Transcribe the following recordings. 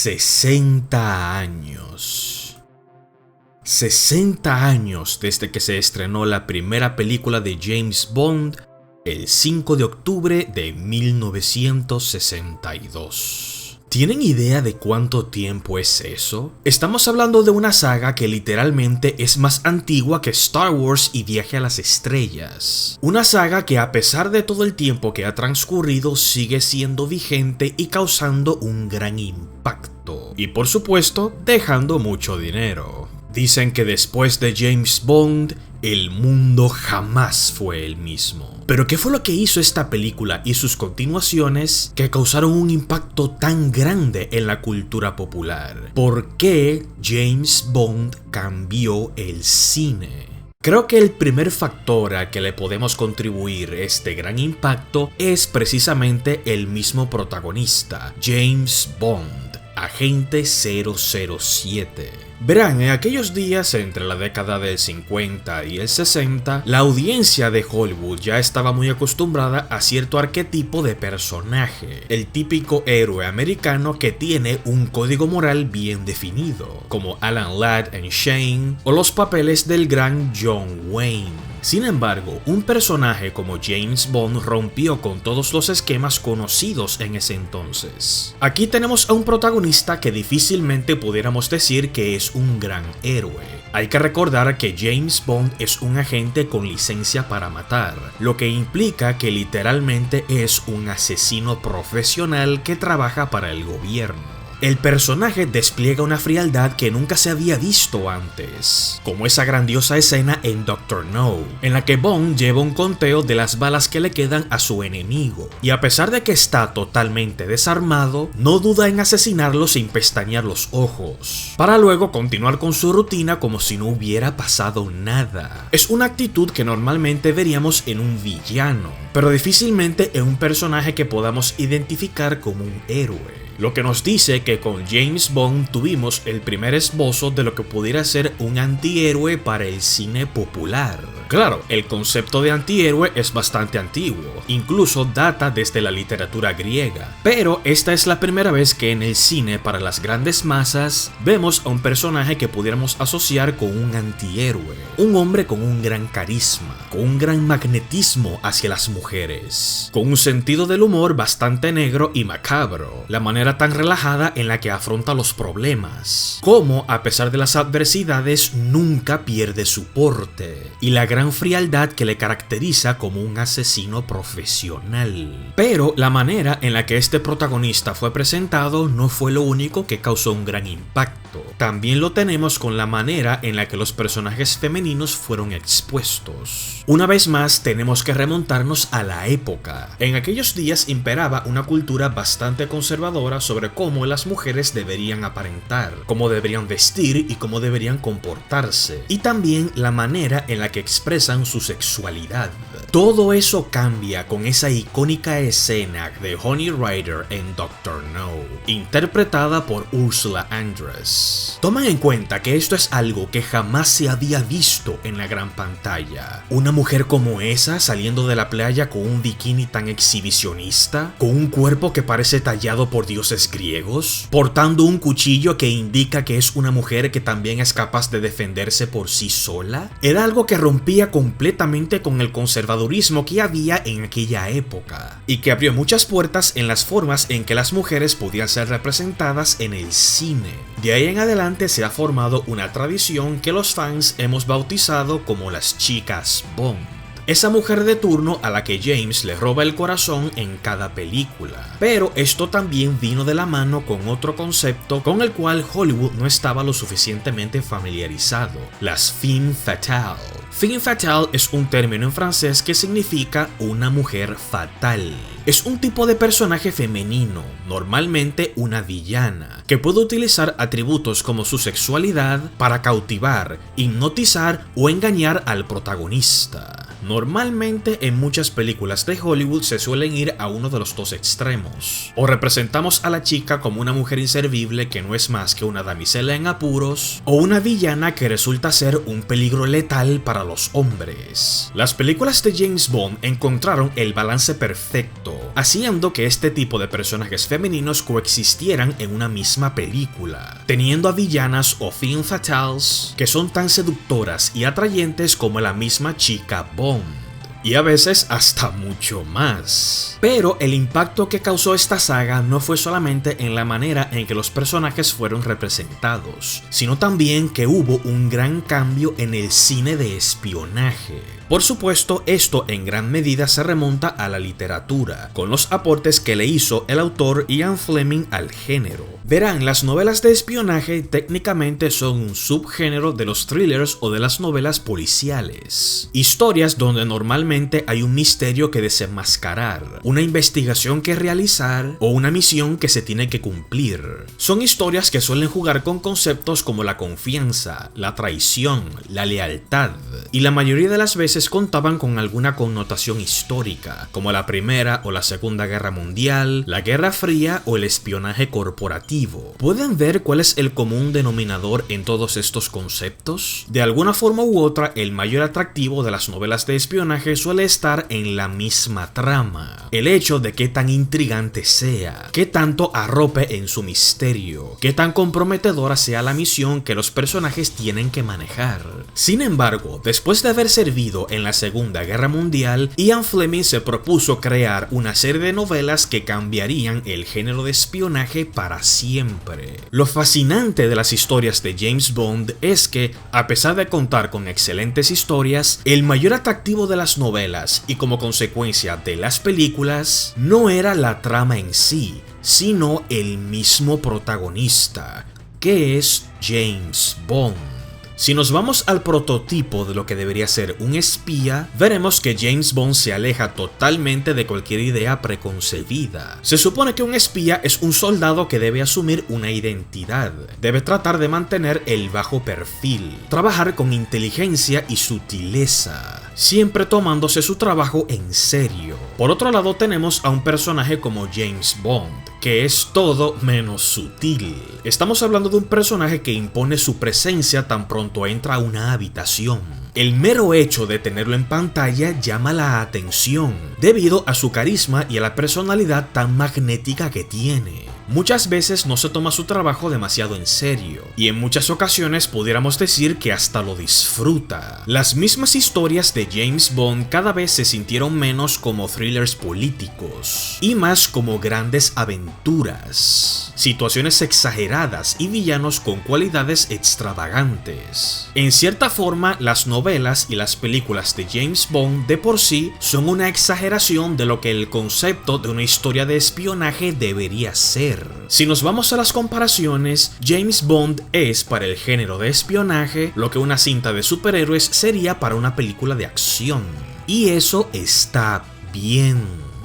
60 años. 60 años desde que se estrenó la primera película de James Bond, el 5 de octubre de 1962. ¿Tienen idea de cuánto tiempo es eso? Estamos hablando de una saga que literalmente es más antigua que Star Wars y Viaje a las Estrellas. Una saga que a pesar de todo el tiempo que ha transcurrido sigue siendo vigente y causando un gran impacto. Y por supuesto, dejando mucho dinero. Dicen que después de James Bond, el mundo jamás fue el mismo. Pero ¿qué fue lo que hizo esta película y sus continuaciones que causaron un impacto tan grande en la cultura popular? ¿Por qué James Bond cambió el cine? Creo que el primer factor al que le podemos contribuir este gran impacto es precisamente el mismo protagonista, James Bond, agente 007. Verán, en aquellos días entre la década del 50 y el 60, la audiencia de Hollywood ya estaba muy acostumbrada a cierto arquetipo de personaje, el típico héroe americano que tiene un código moral bien definido, como Alan Ladd en Shane o los papeles del gran John Wayne. Sin embargo, un personaje como James Bond rompió con todos los esquemas conocidos en ese entonces. Aquí tenemos a un protagonista que difícilmente pudiéramos decir que es un gran héroe. Hay que recordar que James Bond es un agente con licencia para matar, lo que implica que literalmente es un asesino profesional que trabaja para el gobierno. El personaje despliega una frialdad que nunca se había visto antes, como esa grandiosa escena en Dr. No, en la que Bond lleva un conteo de las balas que le quedan a su enemigo, y a pesar de que está totalmente desarmado, no duda en asesinarlo sin pestañear los ojos, para luego continuar con su rutina como si no hubiera pasado nada. Es una actitud que normalmente veríamos en un villano, pero difícilmente en un personaje que podamos identificar como un héroe. Lo que nos dice que con James Bond tuvimos el primer esbozo de lo que pudiera ser un antihéroe para el cine popular. Claro, el concepto de antihéroe es bastante antiguo, incluso data desde la literatura griega, pero esta es la primera vez que en el cine para las grandes masas vemos a un personaje que pudiéramos asociar con un antihéroe, un hombre con un gran carisma, con un gran magnetismo hacia las mujeres, con un sentido del humor bastante negro y macabro, la manera tan relajada en la que afronta los problemas, como a pesar de las adversidades nunca pierde su porte, y la gran frialdad que le caracteriza como un asesino profesional. Pero la manera en la que este protagonista fue presentado no fue lo único que causó un gran impacto. También lo tenemos con la manera en la que los personajes femeninos fueron expuestos. Una vez más tenemos que remontarnos a la época. En aquellos días imperaba una cultura bastante conservadora sobre cómo las mujeres deberían aparentar, cómo deberían vestir y cómo deberían comportarse, y también la manera en la que expresan su sexualidad. Todo eso cambia con esa icónica escena de Honey Rider en Dr. No, interpretada por Ursula Andress. Toman en cuenta que esto es algo que jamás se había visto en la gran pantalla. Una mujer como esa saliendo de la playa con un bikini tan exhibicionista, con un cuerpo que parece tallado por dioses griegos, portando un cuchillo que indica que es una mujer que también es capaz de defenderse por sí sola, era algo que rompía completamente con el conservadurismo que había en aquella época, y que abrió muchas puertas en las formas en que las mujeres podían ser representadas en el cine. De ahí en adelante se ha formado una tradición que los fans hemos bautizado como las chicas Bond. Esa mujer de turno a la que James le roba el corazón en cada película. Pero esto también vino de la mano con otro concepto con el cual Hollywood no estaba lo suficientemente familiarizado: las femme fatale. Femme fatale es un término en francés que significa una mujer fatal. Es un tipo de personaje femenino, normalmente una villana, que puede utilizar atributos como su sexualidad para cautivar, hipnotizar o engañar al protagonista. Normalmente en muchas películas de Hollywood se suelen ir a uno de los dos extremos. O representamos a la chica como una mujer inservible que no es más que una damisela en apuros, o una villana que resulta ser un peligro letal para los hombres. Las películas de James Bond encontraron el balance perfecto, haciendo que este tipo de personajes femeninos coexistieran en una misma película, teniendo a villanas o femme fatales que son tan seductoras y atrayentes como la misma chica Bond, y a veces hasta mucho más. Pero el impacto que causó esta saga no fue solamente en la manera en que los personajes fueron representados, sino también que hubo un gran cambio en el cine de espionaje. Por supuesto, esto en gran medida se remonta a la literatura, con los aportes que le hizo el autor Ian Fleming al género. Verán, las novelas de espionaje técnicamente son un subgénero de los thrillers o de las novelas policiales. Historias donde normalmente hay un misterio que desenmascarar, una investigación que realizar o una misión que se tiene que cumplir. Son historias que suelen jugar con conceptos como la confianza, la traición, la lealtad, y la mayoría de las veces contaban con alguna connotación histórica, como la Primera o la Segunda Guerra Mundial, la Guerra Fría o el espionaje corporativo. ¿Pueden ver cuál es el común denominador en todos estos conceptos? De alguna forma u otra, el mayor atractivo de las novelas de espionaje suele estar en la misma trama. El hecho de qué tan intrigante sea, qué tanto arrope en su misterio, qué tan comprometedora sea la misión que los personajes tienen que manejar. Sin embargo, después de haber servido en la Segunda Guerra Mundial, Ian Fleming se propuso crear una serie de novelas que cambiarían el género de espionaje para siempre. Lo fascinante de las historias de James Bond es que, a pesar de contar con excelentes historias, el mayor atractivo de las novelas y como consecuencia de las películas no era la trama en sí, sino el mismo protagonista, que es James Bond. Si nos vamos al prototipo de lo que debería ser un espía, veremos que James Bond se aleja totalmente de cualquier idea preconcebida. Se supone que un espía es un soldado que debe asumir una identidad, debe tratar de mantener el bajo perfil, trabajar con inteligencia y sutileza, siempre tomándose su trabajo en serio. Por otro lado tenemos a un personaje como James Bond, que es todo menos sutil. Estamos hablando de un personaje que impone su presencia tan pronto entra a una habitación. El mero hecho de tenerlo en pantalla llama la atención, debido a su carisma y a la personalidad tan magnética que tiene. Muchas veces no se toma su trabajo demasiado en serio, y en muchas ocasiones pudiéramos decir que hasta lo disfruta. Las mismas historias de James Bond cada vez se sintieron menos como thrillers políticos, y más como grandes aventuras, situaciones exageradas y villanos con cualidades extravagantes. En cierta forma, las novelas y las películas de James Bond de por sí son una exageración de lo que el concepto de una historia de espionaje debería ser. Si nos vamos a las comparaciones, James Bond es para el género de espionaje lo que una cinta de superhéroes sería para una película de acción. Y eso está bien.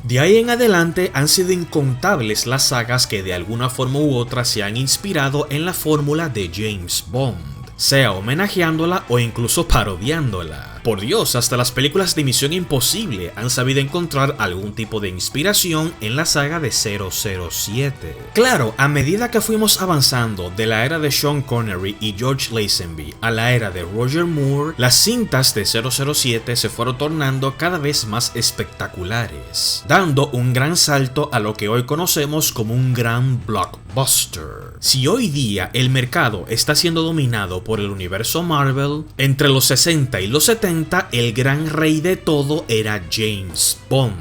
De ahí en adelante han sido incontables las sagas que de alguna forma u otra se han inspirado en la fórmula de James Bond, sea homenajeándola o incluso parodiándola. Por Dios, hasta las películas de Misión Imposible han sabido encontrar algún tipo de inspiración en la saga de 007. Claro, a medida que fuimos avanzando de la era de Sean Connery y George Lazenby a la era de Roger Moore, las cintas de 007 se fueron tornando cada vez más espectaculares, dando un gran salto a lo que hoy conocemos como un gran blockbuster. Si hoy día el mercado está siendo dominado por el universo Marvel, entre los 60 y los 70 el gran rey de todo era James Bond.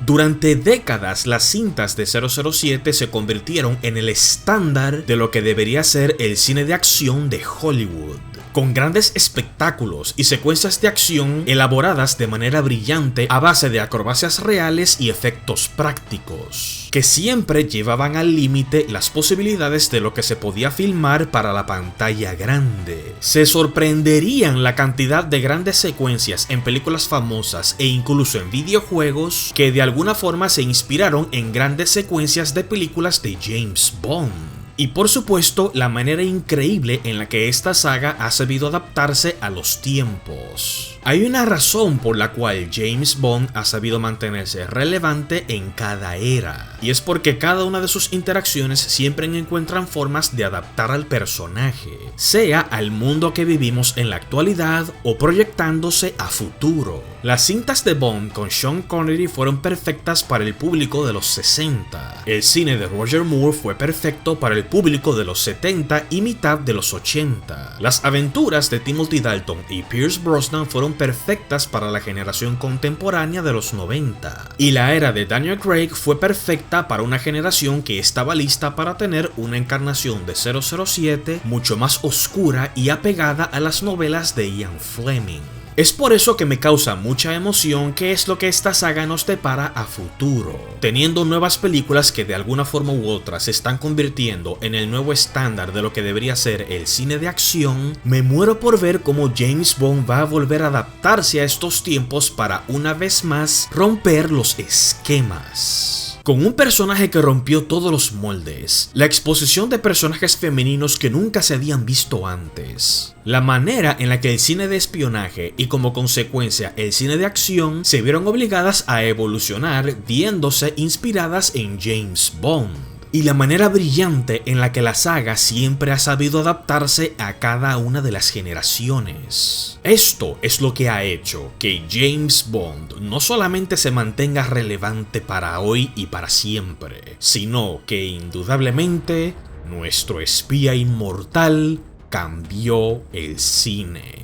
Durante décadas las cintas de 007 se convirtieron en el estándar de lo que debería ser el cine de acción de Hollywood, con grandes espectáculos y secuencias de acción elaboradas de manera brillante a base de acrobacias reales y efectos prácticos, que siempre llevaban al límite las posibilidades de lo que se podía filmar para la pantalla grande. Se sorprenderían la cantidad de grandes secuencias en películas famosas e incluso en videojuegos que de alguna forma se inspiraron en grandes secuencias de películas de James Bond. Y por supuesto, la manera increíble en la que esta saga ha sabido adaptarse a los tiempos. Hay una razón por la cual James Bond ha sabido mantenerse relevante en cada era, y es porque cada una de sus interacciones siempre encuentran formas de adaptar al personaje, sea al mundo que vivimos en la actualidad o proyectándose a futuro. Las cintas de Bond con Sean Connery fueron perfectas para el público de los 60. El cine de Roger Moore fue perfecto para el público de los 70 y mitad de los 80. Las aventuras de Timothy Dalton y Pierce Brosnan fueron perfectas para la generación contemporánea de los 90. Y la era de Daniel Craig fue perfecta para una generación que estaba lista para tener una encarnación de 007 mucho más oscura y apegada a las novelas de Ian Fleming. Es por eso que me causa mucha emoción qué es lo que esta saga nos depara a futuro. Teniendo nuevas películas que de alguna forma u otra se están convirtiendo en el nuevo estándar de lo que debería ser el cine de acción, me muero por ver cómo James Bond va a volver a adaptarse a estos tiempos para una vez más romper los esquemas. Con un personaje que rompió todos los moldes, la exposición de personajes femeninos que nunca se habían visto antes, la manera en la que el cine de espionaje y como consecuencia el cine de acción se vieron obligadas a evolucionar viéndose inspiradas en James Bond, y la manera brillante en la que la saga siempre ha sabido adaptarse a cada una de las generaciones. Esto es lo que ha hecho que James Bond no solamente se mantenga relevante para hoy y para siempre, sino que indudablemente nuestro espía inmortal cambió el cine.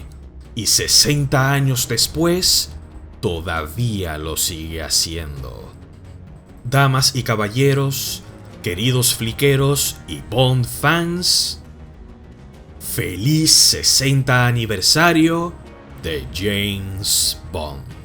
Y 60 años después, todavía lo sigue haciendo. Damas y caballeros, queridos fliqueros y Bond fans, feliz 60 aniversario de James Bond.